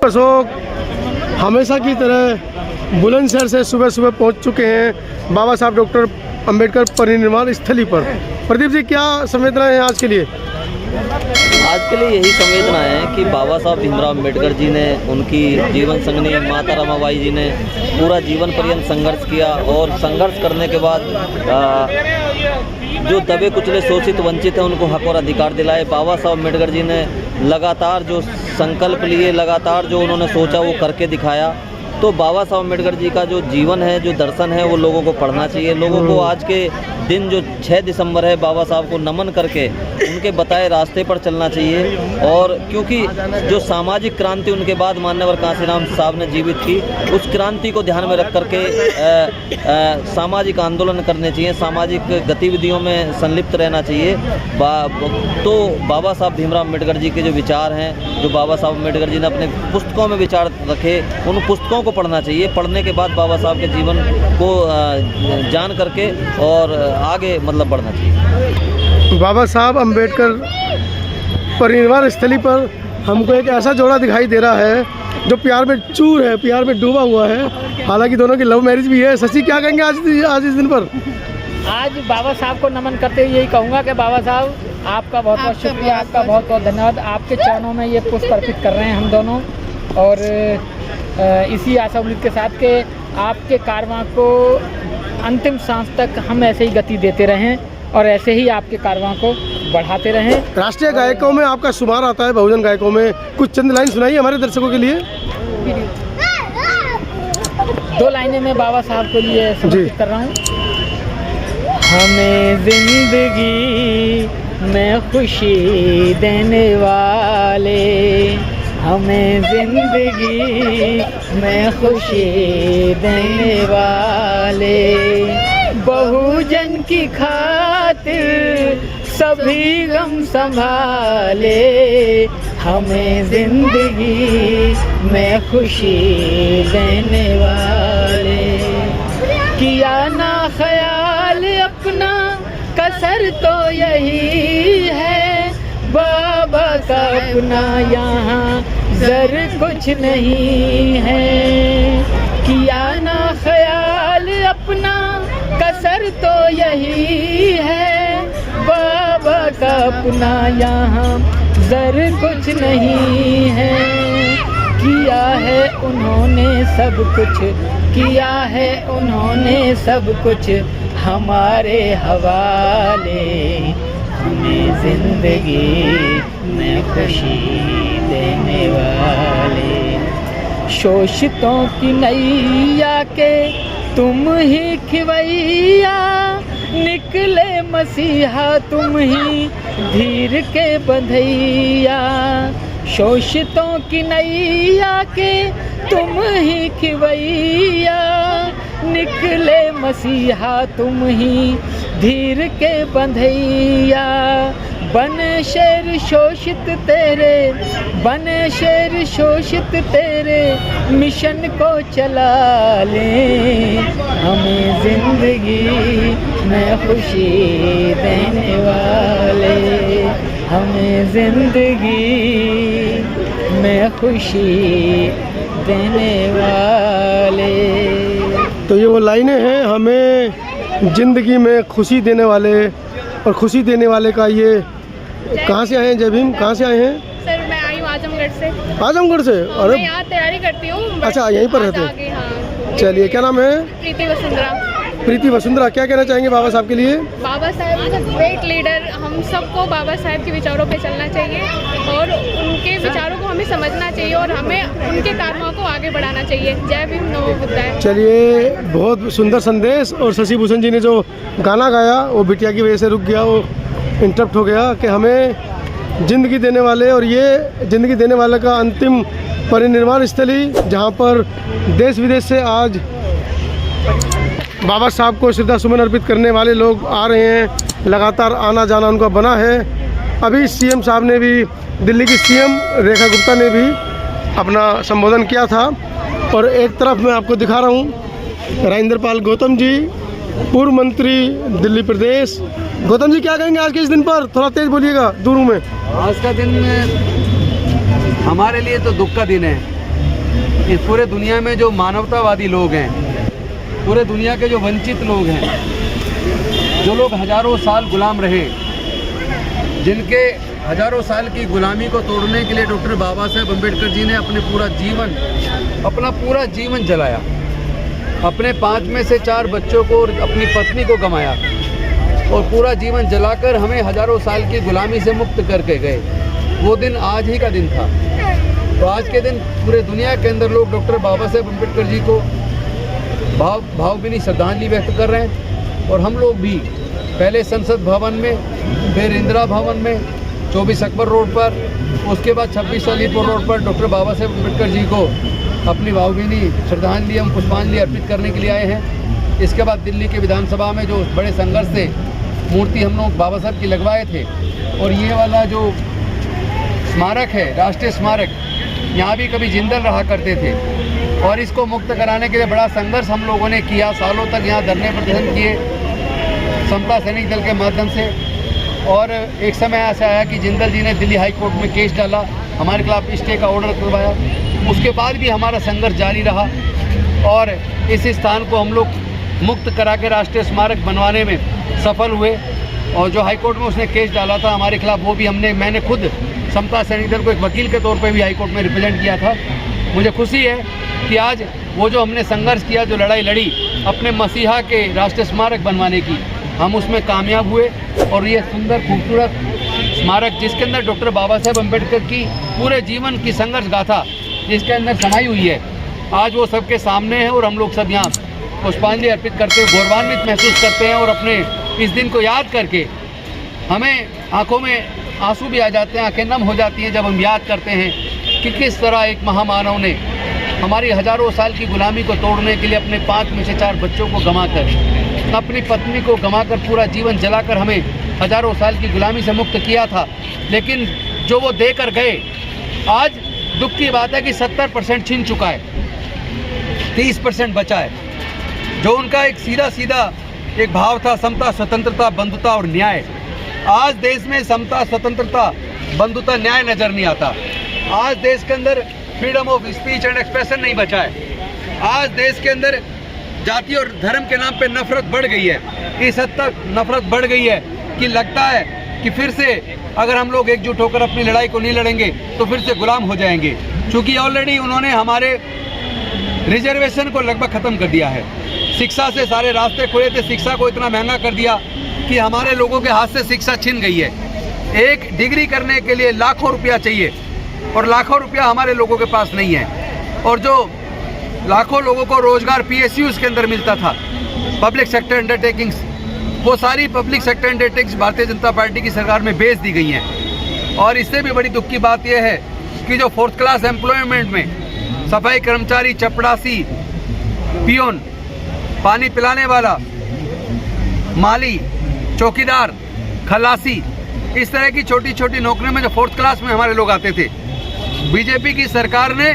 अशोक हमेशा की तरह बुलंदशहर से सुबह सुबह पहुंच चुके हैं बाबा साहब डॉक्टर अंबेडकर परिनिर्वाण स्थली पर। प्रदीप जी, क्या संवेदनाएं हैं आज के लिए? आज के लिए यही संवेदना है कि बाबा साहब भीमराव अम्बेडकर जी ने, उनकी जीवन संगनी माता रमाबाई जी ने पूरा जीवन पर्यंत संघर्ष किया और संघर्ष करने के बाद जो दबे कुचले शोषित वंचित हैं उनको हक और अधिकार दिलाए। बाबा साहब अम्बेडकर जी ने लगातार जो संकल्प लिए, लगातार जो उन्होंने सोचा वो करके दिखाया। तो बाबा साहब अम्बेडकर जी का जो जीवन है, जो दर्शन है, वो लोगों को पढ़ना चाहिए। लोगों को आज के दिन जो 6 दिसंबर है, बाबा साहब को नमन करके उनके बताए रास्ते पर चलना चाहिए। और क्योंकि जो सामाजिक क्रांति उनके बाद मान्यवर कांशीराम साहब ने जीवित की, उस क्रांति को ध्यान में रख करके सामाजिक आंदोलन करने चाहिए, सामाजिक गतिविधियों में संलिप्त रहना चाहिए। तो बाबा साहब भीमराव अम्बेडकर जी के जो विचार हैं, जो बाबा साहब अम्बेडकर जी ने अपने पुस्तकों में विचार रखे, उन पुस्तकों को पढ़ना चाहिए। पढ़ने के बाद बाबा साहब के जीवन को जान करके और आगे बढ़ना चाहिए। बाबा साहब अंबेडकर परिनिर्वाण स्थली पर हमको एक ऐसा जोड़ा दिखाई दे रहा है जो प्यार में चूर है, प्यार में डूबा हुआ है। हालांकि दोनों की लव मैरिज भी है। शशि, क्या कहेंगे आज इस दिन पर? आज बाबा साहब को नमन करते हुए यही कहूँगा कि बाबा साहब आपका बहुत बहुत शुक्रिया, आपका बहुत बहुत धन्यवाद। आपके चरणों में ये पुष्प अर्पित कर रहे हैं हम दोनों, और इसी आशा उम्मीद के साथ कि आपके कारवां को अंतिम सांस तक हम ऐसे ही गति देते रहें और ऐसे ही आपके कारवां को बढ़ाते रहें। राष्ट्रीय गायकों में आपका शुमार आता है, बहुजन गायकों में। कुछ चंद लाइन सुनाइए हमारे दर्शकों के लिए। 2 लाइनें मैं बाबा साहब के लिए समर्पित कर रहा हूँ। हमें जिंदगी में खुशी देने वाले, हमें जिंदगी में खुशी देने वाले, बहुजन की खातिर सभी गम संभाले, हमें जिंदगी में खुशी देने वाले। किया ना ख्याल अपना, कसर तो यही है, बाबा का अपना यहाँ जर कुछ नहीं है। किया ना ख्याल अपना, कसर तो यही है, बाबा का अपना यहाँ जर कुछ नहीं है। किया है उन्होंने सब कुछ, किया है उन्होंने सब कुछ हमारे हवाले, हमें जिंदगी में खुशी देने वाले। शोषितों की नैया के तुम ही खिवैया, निकले मसीहा तुम ही धीर के बंधैया। शोषितों की नैया के तुम ही खिवैया, निकले मसीहा तुम ही धीर के बंधैया। बन शेर शोषित तेरे, बन शेर शोषित तेरे मिशन को चला ले, हमें जिंदगी में खुशी देने वाले, हमें जिंदगी में खुशी देने वाले। तो ये वो लाइनें हैं, हमें ज़िंदगी में खुशी देने वाले। और खुशी देने वाले का ये कहाँ से आए हैं? जय भीम, कहाँ से आए हैं? सर मैं आई हूँ आजमगढ़ से। आजमगढ़ से? अरे मैं यहाँ तैयारी करती हूँ। अच्छा, यहीं पर रहते हैं? हाँ। चलिए, क्या नाम है? प्रीति वसुंधरा। प्रीति वसुंधरा, क्या कहना चाहेंगे बाबा साहब के लिए? बाबा साहब ग्रेट लीडर। हम सबको बाबा साहब के विचारों पे चलना चाहिए और उनके विचारों को हमें समझना चाहिए और हमें उनके कारनामों को आगे बढ़ाना चाहिए। जय भीम, नमो बुद्धाय। चलिए, बहुत सुंदर संदेश। और शशि भूषण जी ने जो गाना गाया वो बिटिया की वजह से रुक गया, वो इंटरप्ट हो गया कि हमें ज़िंदगी देने वाले, और ये ज़िंदगी देने वाले का अंतिम परिनिर्वाण स्थली, जहाँ पर देश विदेश से आज बाबा साहब को श्रद्धा सुमन अर्पित करने वाले लोग आ रहे हैं। लगातार आना जाना उनका बना है। अभी सीएम साहब ने भी, दिल्ली की सीएम रेखा गुप्ता ने भी अपना संबोधन किया था। और एक तरफ मैं आपको दिखा रहा हूँ राजेंद्र पाल गौतम जी, पूर्व मंत्री दिल्ली प्रदेश। गौतम जी, क्या कहेंगे आज के इस दिन पर? थोड़ा तेज बोलिएगा, दूर हूँ मैं। आज का दिन हमारे लिए तो दुख का दिन है। इस पूरे दुनिया में जो मानवतावादी लोग हैं, पूरे दुनिया के जो वंचित लोग हैं, जो लोग हजारों साल गुलाम रहे, जिनके हजारों साल की गुलामी को तोड़ने के लिए डॉक्टर बाबा साहेब अम्बेडकर जी ने अपना पूरा जीवन जलाया, अपने 5 में से 4 बच्चों को और अपनी पत्नी को गंवाया और पूरा जीवन जलाकर हमें हजारों साल की गुलामी से मुक्त करके गए। वो दिन आज ही का दिन था। तो आज के दिन पूरे दुनिया के अंदर लोग डॉक्टर बाबा साहेब अम्बेडकर जी को भावभीनी श्रद्धांजलि व्यक्त कर रहे हैं। और हम लोग भी पहले संसद भवन में, फिर इंदिरा भवन में, 24 अकबर रोड पर, उसके बाद 26 अलीपुर रोड पर डॉक्टर बाबा साहेब अम्बेडकर जी को अपनी भावभीनी श्रद्धांजलि हम पुष्पांजलि अर्पित करने के लिए आए हैं। इसके बाद दिल्ली के विधानसभा में जो बड़े संघर्ष से मूर्ति हम लोग बाबा साहब की लगवाए थे, और ये वाला जो स्मारक है, राष्ट्रीय स्मारक, यहाँ भी कभी जिंदल रहा करते थे और इसको मुक्त कराने के लिए बड़ा संघर्ष हम लोगों ने किया। सालों तक यहाँ धरने प्रदर्शन किए समता सैनिक दल के माध्यम से। और एक समय ऐसा आया कि जिंदल जी ने दिल्ली हाई कोर्ट में केस डाला, हमारे खिलाफ स्टे का ऑर्डर करवाया। उसके बाद भी हमारा संघर्ष जारी रहा और इस स्थान को हम लोग मुक्त करा के राष्ट्रीय स्मारक बनवाने में सफल हुए। और जो हाई कोर्ट में उसने केस डाला था हमारे खिलाफ, वो भी मैंने खुद समता सैनिक दल को एक वकील के तौर पे भी हाई कोर्ट में रिप्रेजेंट किया था। मुझे खुशी है कि आज वो जो हमने संघर्ष किया, जो लड़ाई लड़ी अपने मसीहा के राष्ट्रीय स्मारक बनवाने की, हम उसमें कामयाब हुए। और ये सुंदर खूबसूरत स्मारक जिसके अंदर डॉक्टर बाबा साहेब अम्बेडकर की पूरे जीवन की संघर्ष गाथा जिसके अंदर समाई हुई है, आज वो सबके सामने है और हम लोग सब यहाँ पुष्पांजलि अर्पित करते हुए गौरवान्वित महसूस करते हैं। और अपने इस दिन को याद करके हमें आंखों में आंसू भी आ जाते हैं, आंखें नम हो जाती हैं जब हम याद करते हैं कि किस तरह एक महामानव ने हमारी हजारों साल की गुलामी को तोड़ने के लिए अपने 5 में से 4 बच्चों को गंवाकर, अपनी पत्नी को गंवाकर, पूरा जीवन जलाकर हमें हजारों साल की गुलामी से मुक्त किया था। लेकिन जो वो देकर गए, आज दुख की बात है कि 70% छीन चुका है, 30% बचा है। जो उनका एक सीधा एक भाव था, समता, स्वतंत्रता, बंधुता और न्याय, आज देश में समता, स्वतंत्रता, बंधुता, न्याय नजर नहीं आता। आज देश के अंदर freedom of speech and expression नहीं बचा है। आज देश के अंदर जाति और धर्म के नाम पे नफरत बढ़ गई है। इस हद तक नफरत बढ़ गई है कि लगता है कि फिर से अगर हम लोग एकजुट होकर अपनी लड़ाई को नहीं लड़ेंगे तो फिर से गुलाम हो जाएंगे। क्योंकि ऑलरेडी उन्होंने हमारे रिजर्वेशन को लगभग ख़त्म कर दिया है। शिक्षा से सारे रास्ते खुले थे, शिक्षा को इतना महंगा कर दिया कि हमारे लोगों के हाथ से शिक्षा छिन गई है। एक डिग्री करने के लिए लाखों रुपया चाहिए और लाखों रुपया हमारे लोगों के पास नहीं है। और जो लाखों लोगों को रोजगार PSUs के अंदर मिलता था, पब्लिक सेक्टर अंडरटेकिंग्स, वो सारी public sector undertakings Bharatiya Janata party की सरकार में बेच दी गई हैं। और इससे भी बड़ी दुख की बात यह है कि जो 4th क्लास एम्प्लॉयमेंट में सफाई कर्मचारी, चपड़ासी, पियोन, पानी पिलाने वाला, माली, चौकीदार, खलासी, इस तरह की छोटी छोटी नौकरियों में जो 4th क्लास में हमारे लोग आते थे, बीजेपी की सरकार ने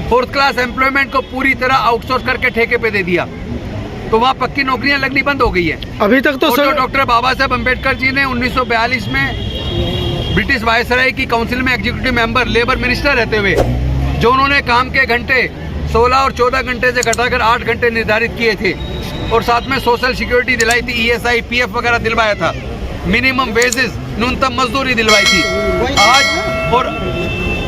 4th क्लास एम्प्लॉयमेंट को पूरी तरह आउटसोर्स करके ठेके पे दे दिया। तो वहाँ पक्की नौकरियां लगनी बंद हो गई है। अभी तक तो सर डॉक्टर बाबा साहेब अम्बेडकर जी ने 1942 में ब्रिटिश वायसराय की काउंसिल में एग्जीक्यूटिव मेंबर, लेबर मिनिस्टर रहते हुए, जो उन्होंने काम के घंटे 16 और 14 घंटे से घटाकर 8 घंटे निर्धारित किए थे और साथ में सोशल सिक्योरिटी दिलाई थी, ESI, PF वगैरह दिलवाया था, मिनिमम वेजेस, न्यूनतम मजदूरी दिलवाई थी। आज और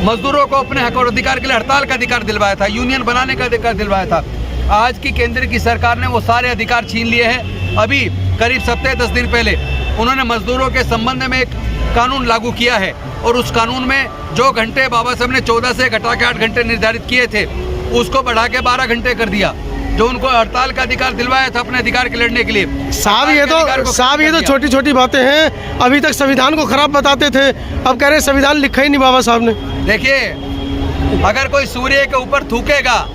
मजदूरों को अपने हक और अधिकार के लिए हड़ताल का अधिकार दिलवाया था, यूनियन बनाने का अधिकार दिलवाया था। आज की केंद्र की सरकार ने वो सारे अधिकार छीन लिए हैं। अभी करीब 7-10 दिन पहले उन्होंने मजदूरों के संबंध में एक कानून लागू किया है और उस कानून में जो घंटे बाबा साहब ने 14 से घटा के 8 घंटे निर्धारित किए थे, उसको बढ़ा के 12 घंटे कर दिया। जो उनको हड़ताल का अधिकार दिलवाया था अपने अधिकार के लड़ने के लिए। साहब ये तो छोटी छोटी बातें हैं। अभी तक संविधान को खराब बताते थे, अब कह रहे संविधान लिखा ही नहीं बाबा साहब ने। देखिए, अगर कोई सूर्य के ऊपर थूकेगा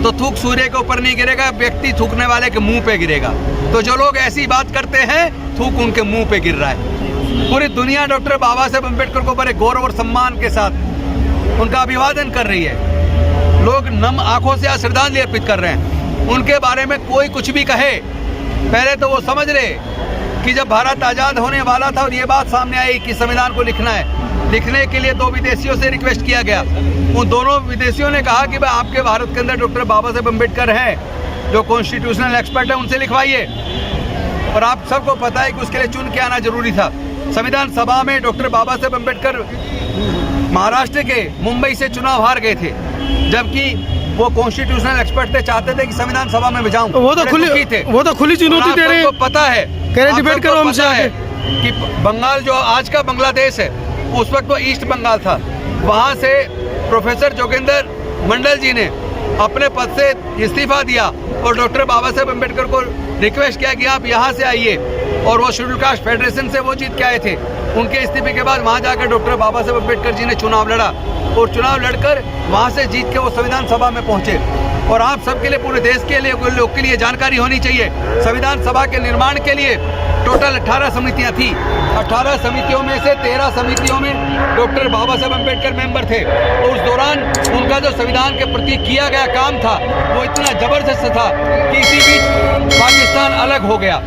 तो थूक सूर्य के ऊपर नहीं गिरेगा, व्यक्ति थूकने वाले के मुंह पे गिरेगा। तो जो लोग ऐसी बात करते हैं, थूक उनके मुंह पे गिर रहा है। पूरी दुनिया डॉक्टर बाबा साहेब अम्बेडकर को बड़े गौरव और सम्मान के साथ उनका अभिवादन कर रही है। लोग नम आंखों से श्रद्धांजलि अर्पित कर रहे हैं। उनके बारे में कोई कुछ भी कहे, पहले तो वो समझ ले कि जब भारत आज़ाद होने वाला था और ये बात सामने आई कि संविधान को लिखना है, लिखने के लिए 2 विदेशियों से रिक्वेस्ट किया गया। उन दोनों विदेशियों ने कहा कि भाई आपके भारत के अंदर डॉक्टर बाबा साहेब अम्बेडकर हैं जो कॉन्स्टिट्यूशनल एक्सपर्ट है, उनसे लिखवाइए। और आप सबको पता है कि उसके लिए चुन के आना जरूरी था। संविधान सभा में डॉक्टर बाबा साहेब अम्बेडकर महाराष्ट्र के मुंबई से चुनाव हार गए थे, जबकि वो कॉन्स्टिट्यूशनल एक्सपर्ट थे, चाहते थे कि संविधान सभा में जाऊं। वो तो खुली चुनौती दे रहे हैं। पता है, कह रहे डिबेट करो हमसे है कि बंगाल जो आज का बांग्लादेश है, उस वक्त वो ईस्ट बंगाल था। वहाँ से प्रोफेसर जोगेंद्र मंडल जी ने अपने पद से इस्तीफा दिया और डॉक्टर बाबा साहेब अम्बेडकर को रिक्वेस्ट किया कि आप यहाँ से आइए, और वो शेड्यूल कास्ट फेडरेशन से वो जीत के आए थे। उनके इस्तीफे के बाद वहाँ जाकर डॉक्टर बाबा साहेब अम्बेडकर जी ने चुनाव लड़ा और चुनाव लड़कर वहाँ से जीत के वो संविधान सभा में पहुँचे। और आप सबके लिए, पूरे देश के लिए, लोग के लिए जानकारी होनी चाहिए, संविधान सभा के निर्माण के लिए टोटल 18 समितियां थी। 18 समितियों में से 13 समितियों में डॉक्टर बाबा साहेब अम्बेडकर मेंबर थे। और उस दौरान उनका जो संविधान के प्रति किया गया काम था वो इतना जबरदस्त था कि इसी बीच पाकिस्तान अलग हो गया।